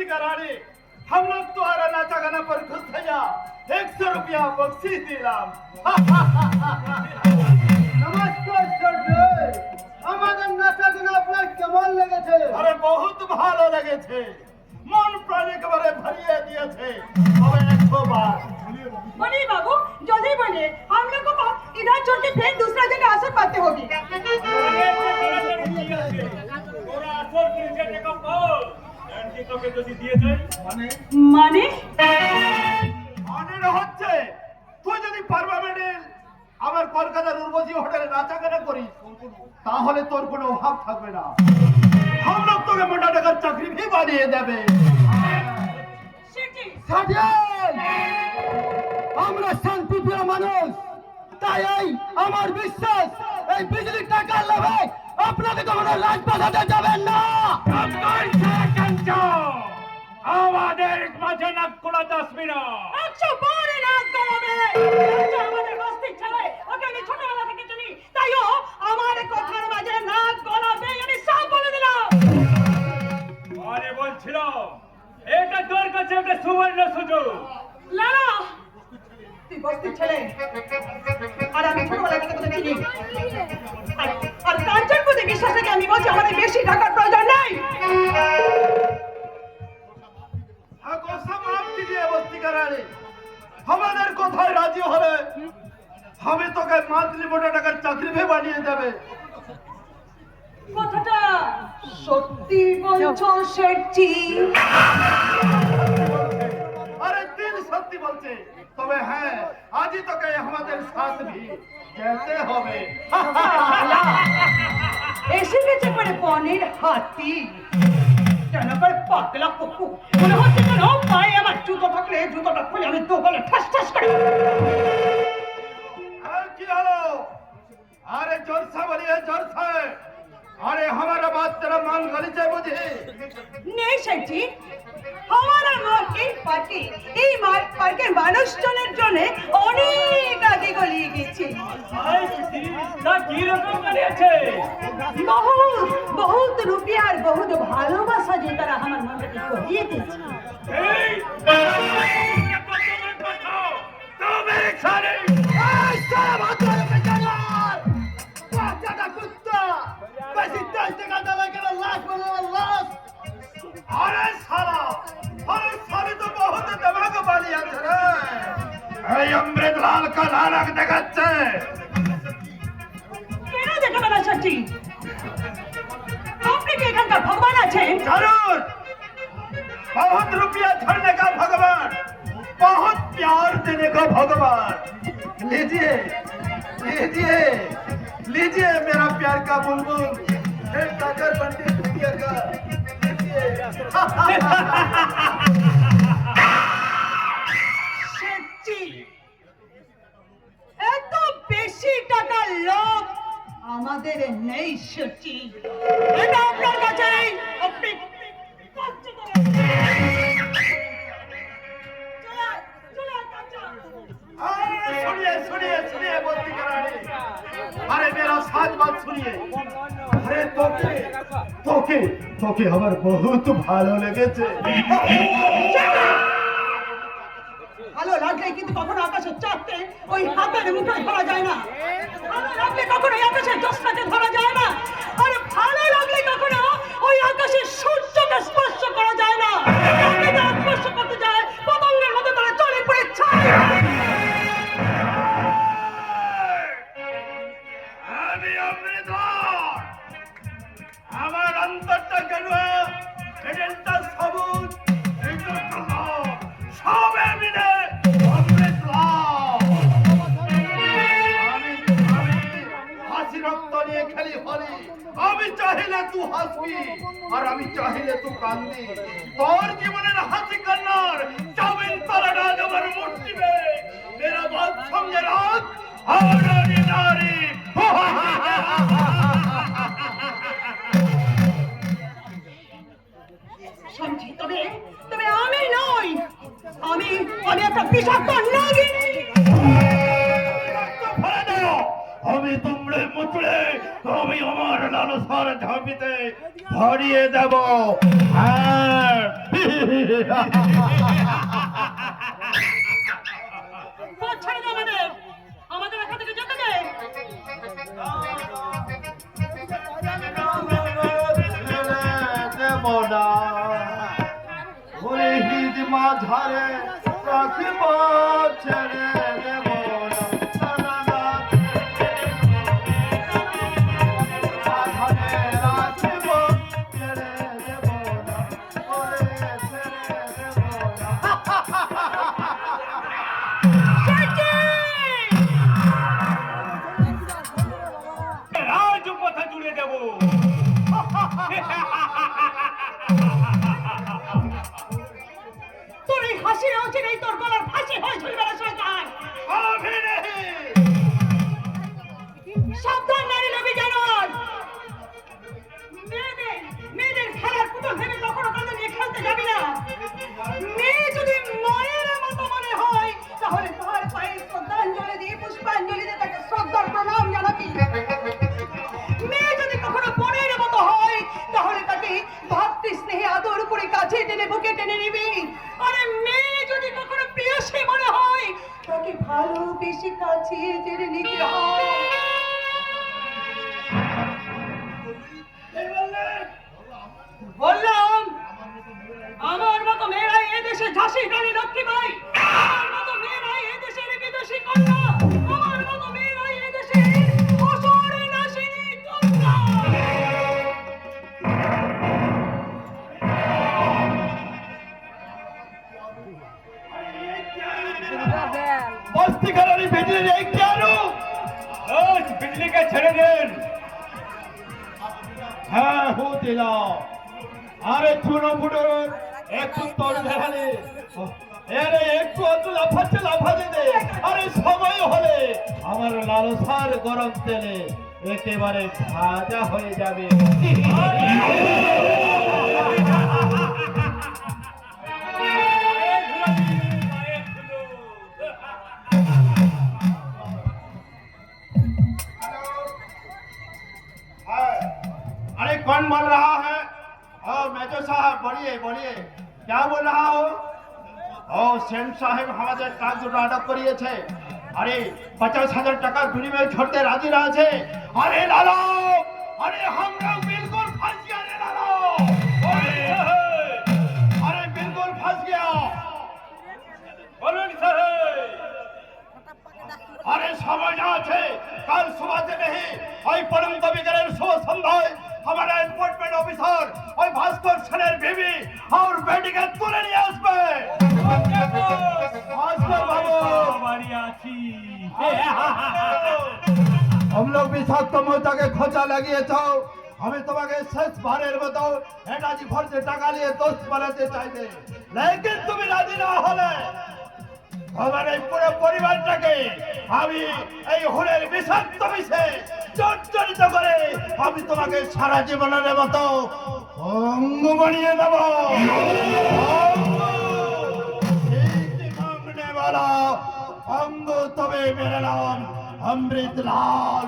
अवंतिका रानी, हम लोग तुम्हारा नाचा गाना पर खुश भैया 100 रुपया बख्शीश दिलाम। নমস্কার সর্দার, আমাদের নাচা গানা আপনার কেমন লেগেছে? अरे बहुत ভালো লেগেছে, মন প্রাণ একেবারে ভরিয়ে দিয়েছে। তবে 100 বার बोलिए बाबू, जल्दी बोलिए, हम लोग को इधर छोड़ के फिर दूसरा जगह आसर पाते होगी। माने মনে হচ্ছে তুই যদি পার্মানেন্টে আমার কলকাতার উর্বশী হোটেলে নাচা গানা করিস তাহলে তোর কোনো অভাব থাকবে না। हम लोग তোকে মোটা টাকার চাকরি भी বানিয়ে দেবে। সার্জেন্ট, আমরা শান্তিপ্রিয় মানুষ, তাই আমার বিশ্বাস এই বিজলি টাকার লোভে আপনাকে কখনো রাজপথে যাবেন না। আমাদের মাঝে নাক কোলাতে আসবি না। আচ্ছা বড় না গলাবে, আচ্ছা আমাদের বস্তি ছেলে, ওকে আমি ছোটবেলা থেকে চিনি, তাই ও আমার কথার মাঝে নাক গলাবে, আমি সব বলে দিলাম। আরে বলছিল এটা তোর কাছে একটা সুবর্ণ সুযোগ। লালা, তুই বস্তি ছেলে, আর আমি ছোটবেলা থেকে তোকে চিনি, আর কাঞ্চন প্রতি বিশ্বাস থেকে আমি বলছি আমাদের বেশি টাকার প্রয়োজন নেই। আমাদের কোথায় রাজি হলে আমি তোকে মান্থলি মোটা টাকার চাকরি ভে বানিয়ে দেবে। কথাটা সত্যি বলছো শেঠজি? আরে দিল সত্যি বলছে। তবে হ্যাঁ, আজই তোকে আমাদের সাথ ভি যেতে হবে। এসে গেছে করে পনের হাতি, কেন করে পাতলা কুকু, মনে হচ্ছে যেন পায়ে আমার জুতো থাকলে জুতোটা খুলে আমি দু বলে ঠাস ঠাস করে। কি হলো? আরে জলসা বলিয়ে জলসা। আরে हमारा बात तेरा मान गलीचे बुझे নেই শেঠজি, আমার এই পার্কের মানুষজনের জন্য অনেক আগে গলিয়ে গেছে। বহুত রুপিয়ার বহুত ভালোবাসা যে তারা আমার মনটাকে করিয়ে দিয়েছে। अरे साला तो बहुत दिमाग वाली আছে রে। এই অমৃত লাল কা নাটক দেখাচ্ছে। কেন দেখাবে না শেঠজি? আপনি কি এখানকার ভগবান আছেন? जरूर, बहुत रुपया झड़ने का भगवान, बहुत प्यार देने का भगवान। लीजिए लीजिए लीजिए मेरा प्यार का बुलबुल, एक टाकर पंडित लीजिए का। শেঠজি, এত বেশি টাকার লোভ আমাদের নেই শেঠজি, এটা আপনার কাছে নেই। আপনি কাজ করেন। अरे सुनिए सुनिए सुनिए बोलती करानी। अरे मेरा साथ बात सुनिए। अरे তোকে তোকে আমার বহুত ভালো লেগেছে। ভালো লাগলে কিন্তু কখনো আকাশের চাঁদকে ওই হাতের মুঠোয় ধরা যায় না। ভালো লাগলে কখনো ওই আকাশের জ্যোৎস্নাকে ধরা যায় না। আর ভালো লাগলে কখনো ওই আকাশের সূর্যকে স্পর্শ করা যায় না। তাকে যারা স্পর্শ করতে যায় পতঙ্গের মতো তারা চলে পড়ে ছায়। আমি অমৃত, আমার অন্তরটা কেন এডেলটা সবুজ, এটা সবে মিলে অমৃত। আমি হাসি রক্ত নিয়ে খেলি হলি। আমি চাইলে তুই হাসবি আর আমি চাইলে তুই কাঁদবি। তোর জীবনের হাসি কান্নার চাবিন তারাটা আমার মূর্তিবে। মেরা বাত সঙ্গে রাখ নারী নারী। শুনছি, তবে আমি নই, আমি একটা বিষাক্ত নাগিনী। আমি তোমরে মুচড়ে আমি আমার লালসার ঝাঁপিতে ভরিয়ে দেব। হ্যাঁ। পথ ছেড়ে দে আমাদের, আমাদের এখান থেকে যেতে দে। দেব না, ওরে হিদ মাঝারে রাখিব ছেড়ে দেব না। মাঝারে রাখিব ছেড়ে দেব না, ওরে ছেড়ে দেব না। রাজপথে জুড়ে দেব। তোর এই হাসির অংশে নেই, তোর গলার ফাঁসি হয় ঝুলবে না শয়তান। আমি নেই। সাবধান নারী লোভী জানোয়ার। মেয়েদের খেলার পুতুল ভেবে কখনো কাঁধে নিয়ে খেলতে যাবি না। মেয়ে যদি মায়ের মতো মনে হয় তাহলে তার পায়ে শ্রদ্ধাঞ্জলি দিয়ে পুষ্পাঞ্জলি দিয়ে তাকে শ্রদ্ধার প্রণাম জানাবি। মেয়ে যদি কখনো বোনের মতো হয় তাহলে তাকে ভক্তি স্নেহে আদর করে কাছে টেনে বুকে টেনে নিবি। আরে মেয়ে যদি কখনো প্রিয়সী মনে হয় তাকে ভালোবেসে কাছে টেনে নিতে হয়। বললাম আমার মতো মেয়েরাই এদেশে ঝাঁসি রানী লক্ষ্মীবাই, আমার মতো মেয়েরাই এদেশের বিদেশি কন্যা, আমার মতো মেয়েরাই এদেশের অসুর নাশিনী কন্যা। বস্তি খানারি বিজলি এই কেন? বিজলিকে ছেড়ে দেন। হ্যাঁ হো দিলাম। আরে চুনো ফুটো একটু তোর দেখালে, আরে একটু অত লাফাতে দে। আরে সময় হলে আমার লালসার গরম তেলে একেবারে ভাজা হয়ে যাবে। अरे कौन बोल रहा है? मेजर साहब बोलिए बोलिए, क्या बोल रहा हो? सेम साहेब हमारे কাজ দুটো আটক করিয়েছে। আরে 50,000 টাকা বিনিময়ে छोड़ते राजी रहे। अरे लालो, अरे हम लोग बिल्कुल फंस गया रे लालो। अरे बिल्कुल फंस गया। বলুন সাহেব। अरे समय ना আছে, কাল সুবাতে नहीं ওই পরন্ত বিকালের সন্ধ্যায় हमारा एनफोर्समेंट ऑफिसर ওই ভাস্কর সেনের বিবি और बेटी के তুলে নিয়ে আসবে। भास्कर बाबू বাড়ি আছি। हम लोग বিষাক্ত মৌতাকে খোঁচা লাগিয়েছ। আমি তোমাকে শেষবারের মতো এনার্জি ফোর্সে টাকা নিয়ে দোস্ত বানাতে চাইবে, লেকিন তুমি রাজি না হলে আমার এই পুরো পরিবারটাকে আমি এই হুলের বিষাক্ত বিষে জর্জরিত করে আমি তোমাকে সারা জীবনের মতো অঙ্গ বানিয়ে দেব। মাংনে वाला অঙ্গ তবে মেরে নাম অমৃতলাল।